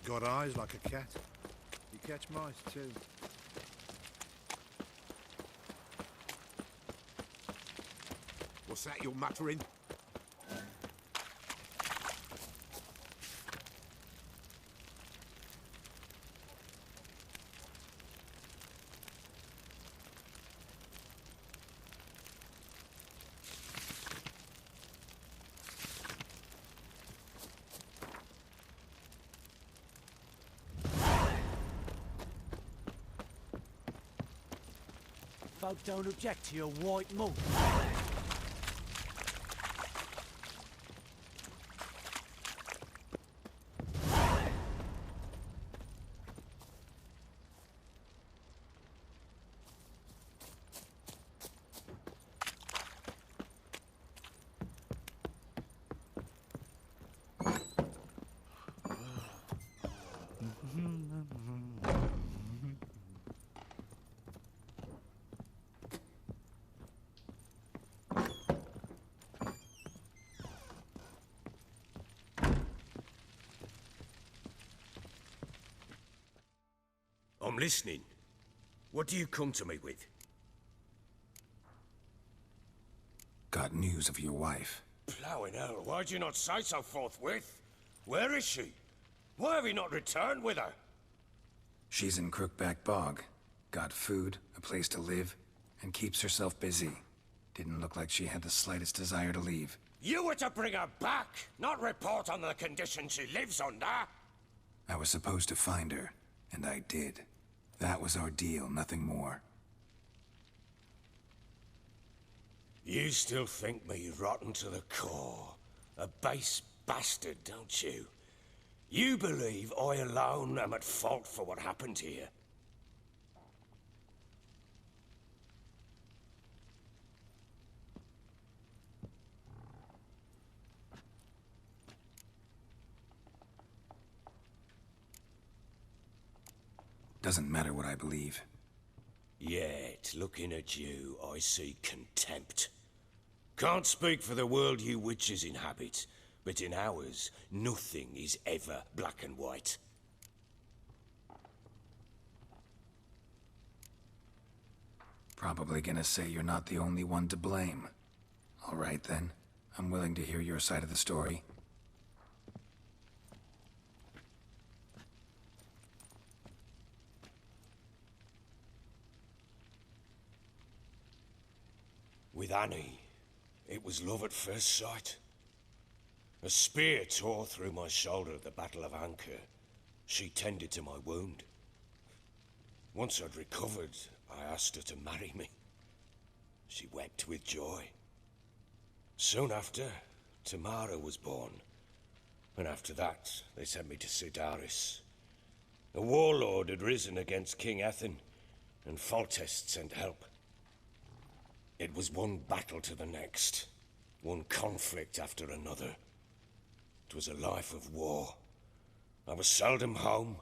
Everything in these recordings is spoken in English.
Got eyes like a cat. You catch mice too. What's that you're muttering? Folk don't object to your white mug. I'm listening. What do you come to me with? Got news of your wife. Plowing hell, why'd you not say so forthwith? Where is she? Why have you not returned with her? She's in Crookback Bog. Got food, a place to live, and keeps herself busy. Didn't look like she had the slightest desire to leave. You were to bring her back, not report on the conditions she lives under. I was supposed to find her, and I did. That was our deal, nothing more. You still think me rotten to the core. A base bastard, don't you? You believe I alone am at fault for what happened here. Doesn't matter what I believe. Yet, looking at you, I see contempt. Can't speak for the world you witches inhabit, but in ours, nothing is ever black and white. Probably gonna say you're not the only one to blame. All right then. I'm willing to hear your side of the story. With Annie, it was love at first sight. A spear tore through my shoulder at the Battle of Anchor. She tended to my wound. Once I'd recovered, I asked her to marry me. She wept with joy. Soon after, Tamara was born. And after that, they sent me to Sidaris. A warlord had risen against King Ethan, and Foltest sent help. It was one battle to the next, one conflict after another. It was a life of war. I was seldom home,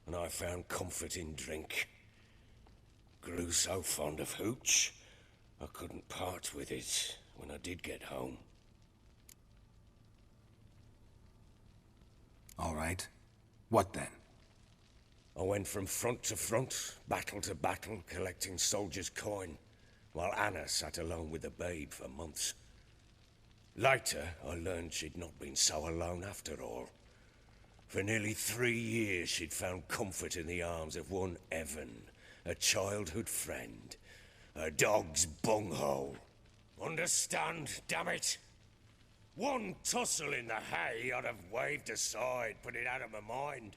and I found comfort in drink. Grew so fond of hooch, I couldn't part with it when I did get home. All right. What then? I went from front to front, battle to battle, collecting soldiers' coin, while Anna sat alone with the babe for months. Later, I learned she'd not been so alone after all. For nearly 3 years, she'd found comfort in the arms of one Evan, a childhood friend. A dog's bunghole. Understand, damn it? One tussle in the hay I'd have waved aside, put it out of my mind.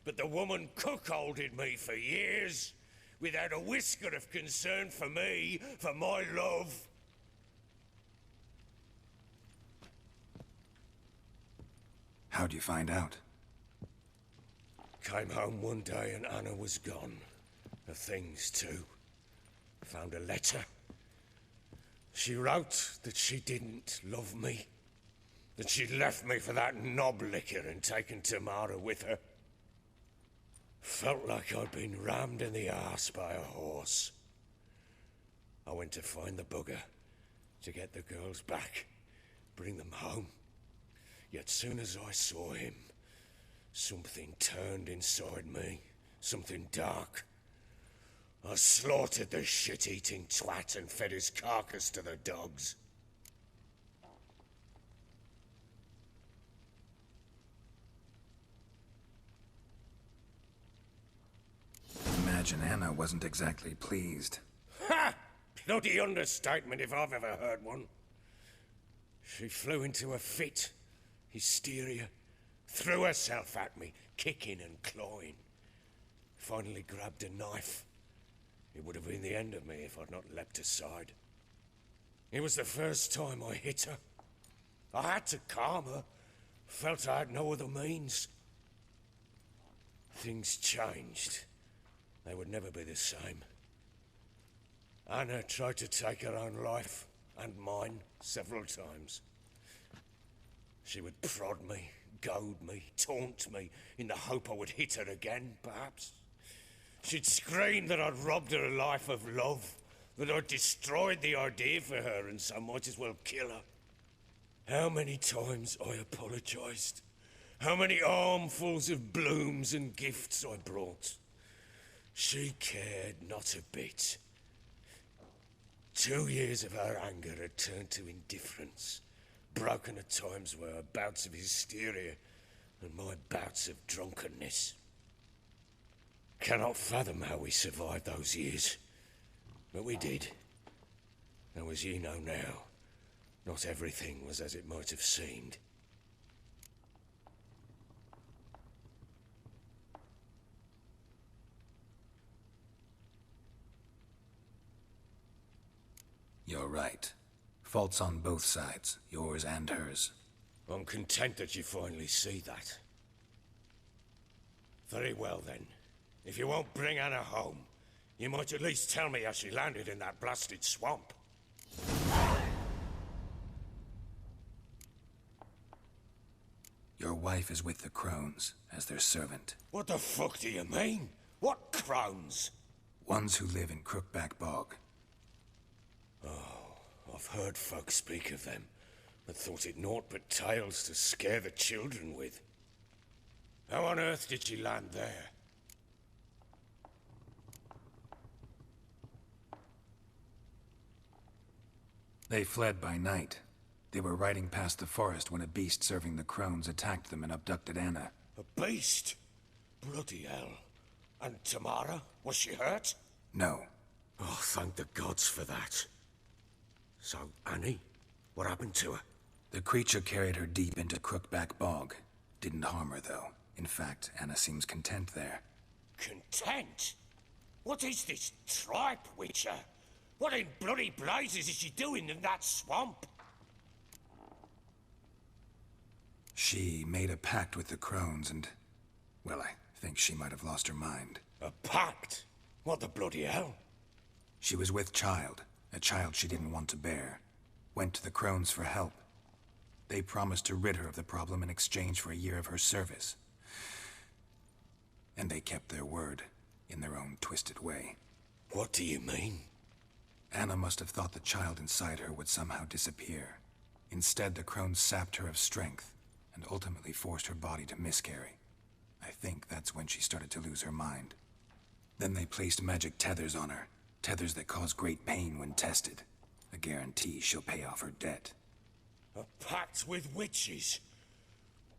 But the woman cuckolded me for years, without a whisker of concern for me, for my love. How'd you find out? Came home one day and Anna was gone. Her things too. Found a letter. She wrote that she didn't love me. That she'd left me for that knob licker and taken Tamara with her. Felt like I'd been rammed in the arse by a horse. I went to find the bugger, to get the girls back, bring them home. Yet soon as I saw him, something turned inside me. Something dark. I slaughtered the shit-eating twat and fed his carcass to the dogs. Imagine Anna wasn't exactly pleased. Ha! Bloody understatement if I've ever heard one. She flew into a fit. Hysteria. Threw herself at me, kicking and clawing. Finally grabbed a knife. It would have been the end of me if I'd not leapt aside. It was the first time I hit her. I had to calm her. Felt I had no other means. Things changed. They would never be the same. Anna tried to take her own life, and mine, several times. She would prod me, goad me, taunt me, in the hope I would hit her again, perhaps. She'd scream that I'd robbed her a life of love, that I'd destroyed the idea for her, and so might as well kill her. How many times I apologized. How many armfuls of blooms and gifts I brought. She cared not a bit. 2 years of her anger had turned to indifference, broken at times by her bouts of hysteria and my bouts of drunkenness. Cannot fathom how we survived those years, but we did. Though as ye know now, not everything was as it might have seemed. You're right. Faults on both sides, yours and hers. I'm content that you finally see that. Very well then. If you won't bring Anna home, you might at least tell me how she landed in that blasted swamp. Your wife is with the Crones, as their servant. What the fuck do you mean? What crones? Ones who live in Crookback Bog. I've heard folk speak of them, but thought it naught but tales to scare the children with. How on earth did she land there? They fled by night. They were riding past the forest when a beast serving the Crones attacked them and abducted Anna. A beast? Bloody hell. And Tamara? Was she hurt? No. Oh, thank the gods for that. So, Annie? What happened to her? The creature carried her deep into Crookback Bog. Didn't harm her, though. In fact, Anna seems content there. Content? What is this tripe, Witcher? What in bloody blazes is she doing in that swamp? She made a pact with the Crones and... well, I think she might have lost her mind. A pact? What the bloody hell? She was with child, a child she didn't want to bear. Went to the Crones for help. They promised to rid her of the problem in exchange for a year of her service. And they kept their word, in their own twisted way. What do you mean? Anna must have thought the child inside her would somehow disappear. Instead, the Crones sapped her of strength, and ultimately forced her body to miscarry. I think that's when she started to lose her mind. Then they placed magic tethers on her, tethers that cause great pain when tested. A guarantee she'll pay off her debt. A pact with witches?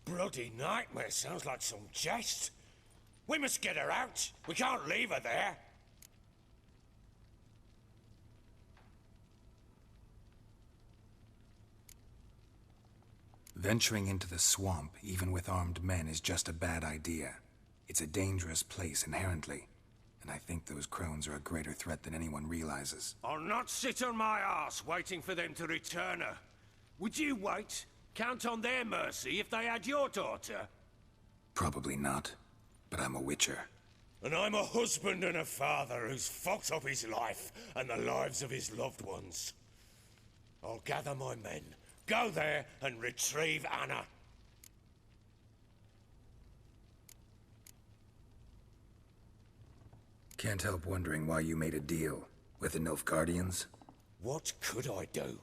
Bloody nightmare, sounds like some jest. We must get her out. We can't leave her there. Venturing into the swamp, even with armed men, is just a bad idea. It's a dangerous place inherently, and I think those Crones are a greater threat than anyone realizes. I'll not sit on my ass waiting for them to return her. Would you wait? Count on their mercy if they had your daughter? Probably not, but I'm a witcher. And I'm a husband and a father who's fucked up his life and the lives of his loved ones. I'll gather my men, go there and retrieve Anna. Can't help wondering why you made a deal with the Nilfgaardians. What could I do?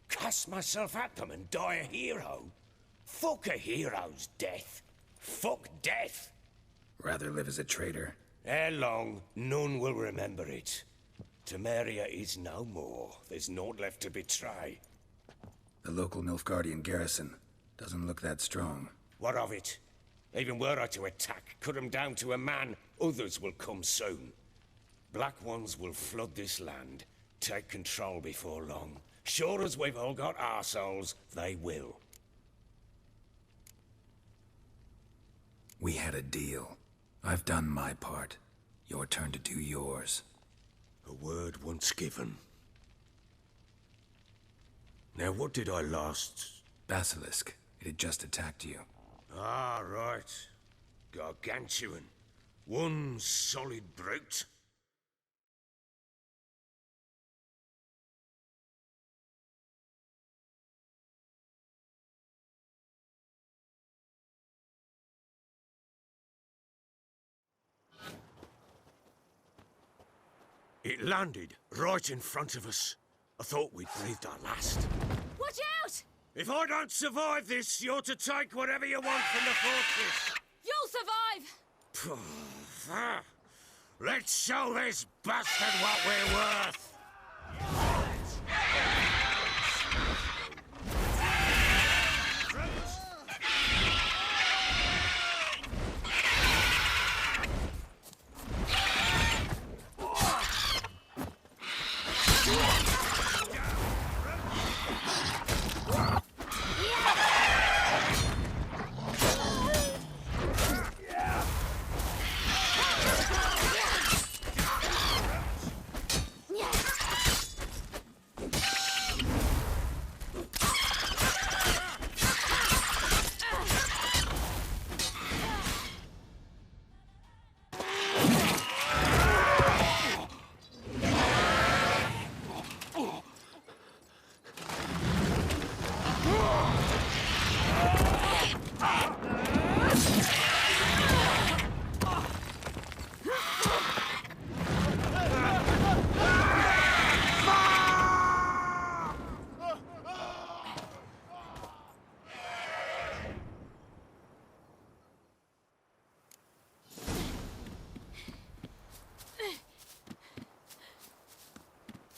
Cast myself at them and die a hero? Fuck a hero's death. Fuck death! Rather live as a traitor. Ere long, none will remember it. Temeria is no more. There's naught left to betray. The local Nilfgaardian garrison doesn't look that strong. What of it? Even were I to attack, cut 'em down to a man, others will come soon. Black Ones will flood this land, take control before long. Sure as we've all got arseholes, they will. We had a deal. I've done my part. Your turn to do yours. A word once given. Now what did I last... Basilisk. It had just attacked you. Ah, right. Gargantuan. One solid brute. It landed right in front of us. I thought we'd breathed our last. Watch out! If I don't survive this, you're to take whatever you want from the fortress. You'll survive! Let's show this bastard what we're worth!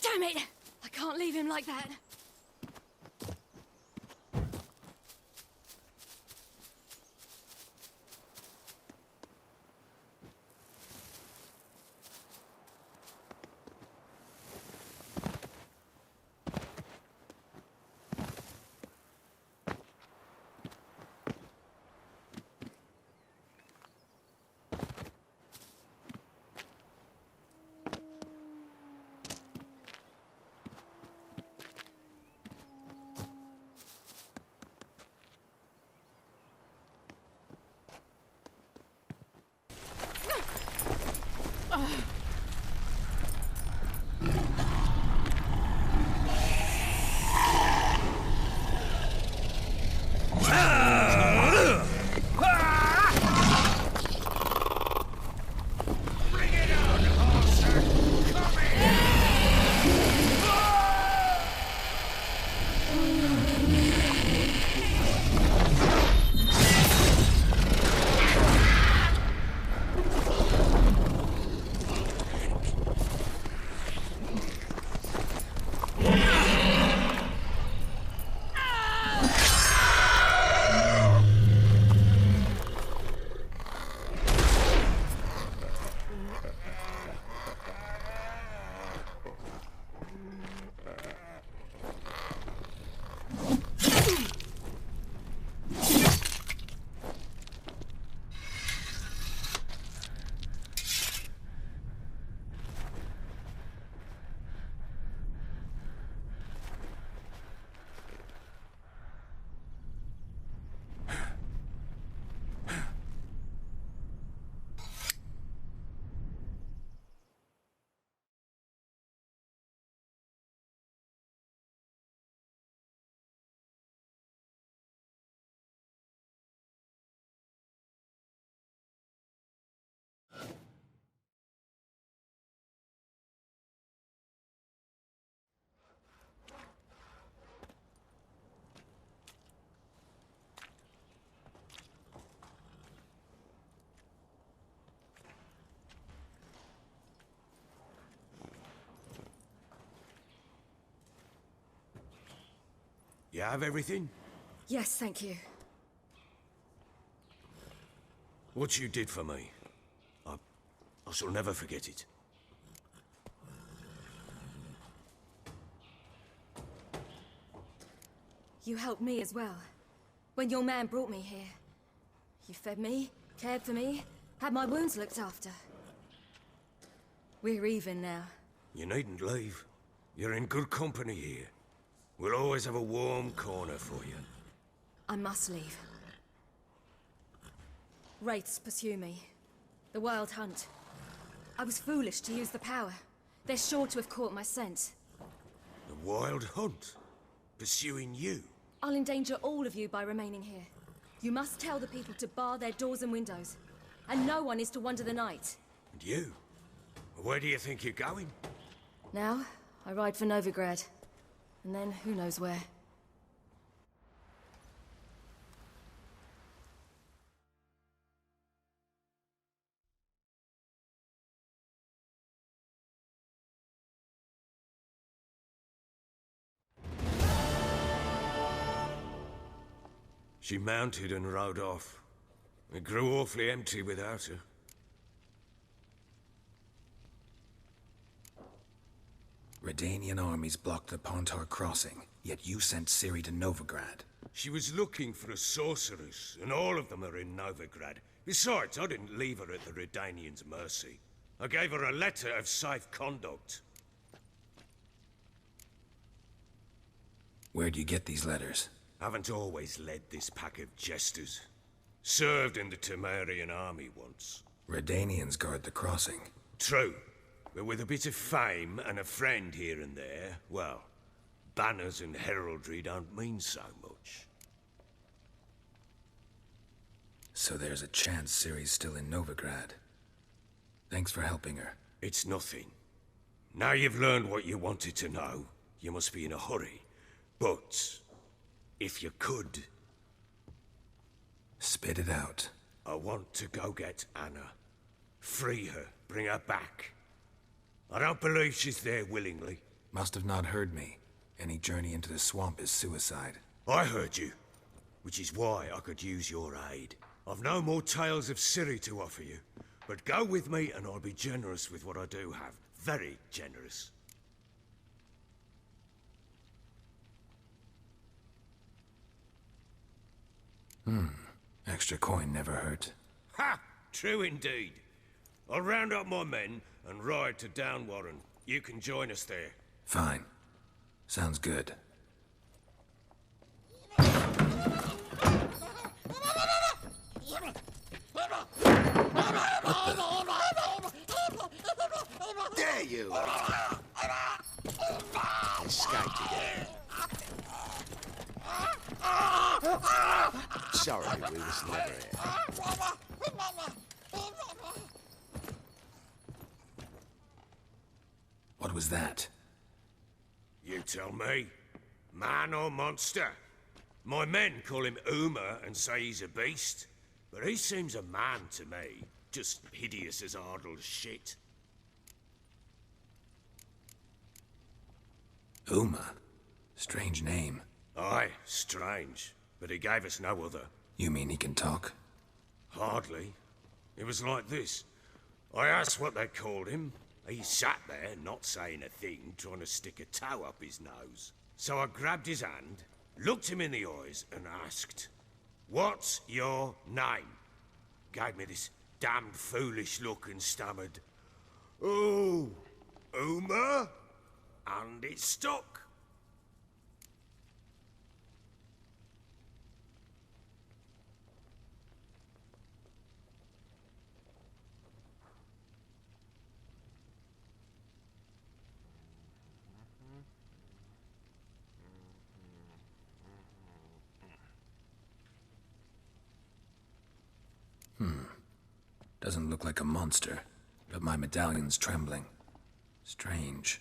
Damn it! I can't leave him like that. You have everything? Yes, thank you. What you did for me, I shall never forget it. You helped me as well. When your man brought me here. You fed me, cared for me, had my wounds looked after. We're even now. You needn't leave. You're in good company here. We'll always have a warm corner for you. I must leave. Wraiths pursue me. The Wild Hunt. I was foolish to use the power. They're sure to have caught my scent. The Wild Hunt? Pursuing you? I'll endanger all of you by remaining here. You must tell the people to bar their doors and windows. And no one is to wander the night. And you? Where do you think you're going? Now, I ride for Novigrad. And then, who knows where. She mounted and rode off. It grew awfully empty without her. Redanian armies blocked the Pontar crossing, yet you sent Ciri to Novigrad. She was looking for a sorceress, and all of them are in Novigrad. Besides, I didn't leave her at the Redanians' mercy. I gave her a letter of safe conduct. Where'd you get these letters? Haven't always led this pack of jesters. Served in the Temerian army once. Redanians guard the crossing. True. But with a bit of fame and a friend here and there, well, banners and heraldry don't mean so much. So there's a chance Ciri's still in Novigrad. Thanks for helping her. It's nothing. Now you've learned what you wanted to know, you must be in a hurry. But, if you could... Spit it out. I want to go get Anna. Free her, bring her back. I don't believe she's there willingly. Must have not heard me. Any journey into the swamp is suicide. I heard you, which is why I could use your aid. I've no more tales of Ciri to offer you, but go with me and I'll be generous with what I do have. Very generous. Extra coin never hurt. Ha! True indeed. I'll round up my men and ride to Downwarren. You can join us there. Fine. Sounds good. There you are! Escaped again. Sorry, we was never here. What was that? You tell me. Man or monster? My men call him Uma and say he's a beast, but he seems a man to me. Just hideous as Ardle's shit. Uma? Strange name. Aye, strange. But he gave us no other. You mean he can talk? Hardly. It was like this. I asked what they called him. He sat there, not saying a thing, trying to stick a toe up his nose. So I grabbed his hand, looked him in the eyes, and asked, "What's your name?" Gave me this damned foolish look and stammered, "Oh, Uma?" And it stuck. Doesn't look like a monster, but my medallion's trembling. Strange.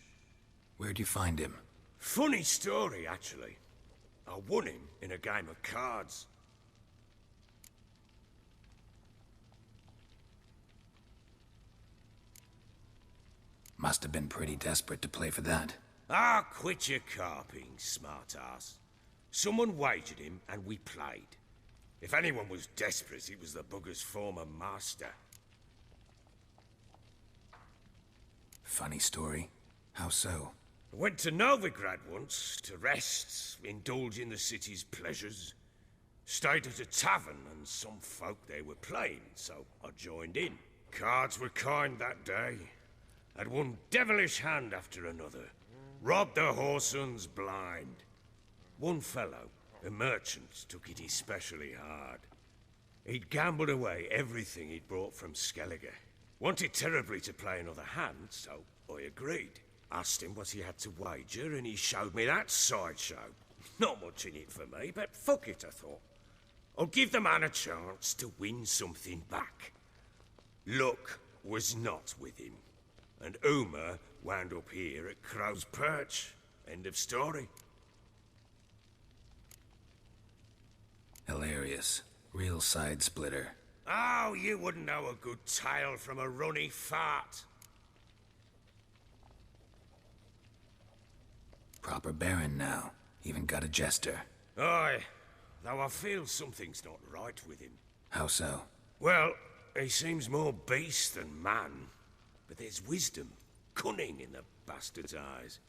Where'd you find him? Funny story, actually. I won him in a game of cards. Must have been pretty desperate to play for that. Ah, quit your carping, smart-ass. Someone wagered him, and we played. If anyone was desperate, it was the bugger's former master. Funny story. How so? I went to Novigrad once, to rest, indulge in the city's pleasures. Stayed at a tavern, and some folk there were playing, so I joined in. Cards were kind that day. Had one devilish hand after another. Robbed the whoresons blind. One fellow, a merchant, took it especially hard. He'd gambled away everything he'd brought from Skellige. Wanted terribly to play another hand, so I agreed. Asked him what he had to wager, and he showed me that sideshow. Not much in it for me, but fuck it, I thought. I'll give the man a chance to win something back. Luck was not with him, and Uma wound up here at Crow's Perch. End of story. Hilarious. Real side splitter. Oh, you wouldn't know a good tale from a runny fart. Proper baron now. Even got a jester. Aye, though I feel something's not right with him. How so? Well, he seems more beast than man. But there's wisdom, cunning in the bastard's eyes.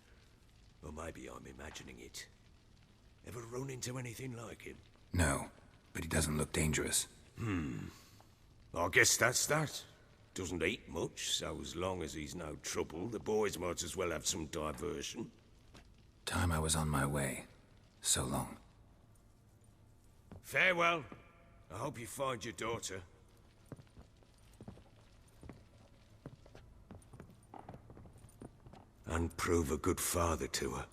Or maybe I'm imagining it. Ever run into anything like him? No, but he doesn't look dangerous. I guess that's that. Doesn't eat much, so as long as he's no trouble, the boys might as well have some diversion. Time I was on my way. So long. Farewell. I hope you find your daughter. And prove a good father to her.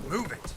Move it!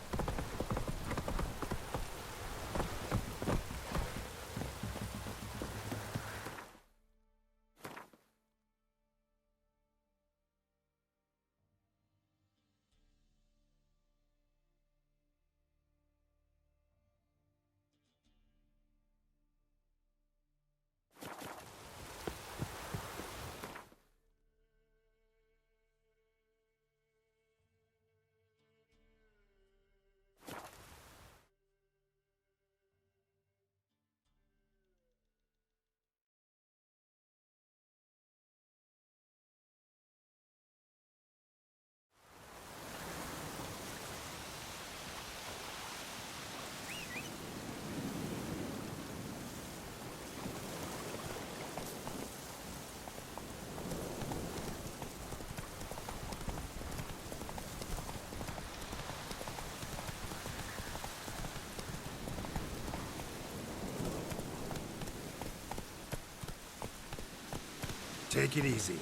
Take it easy.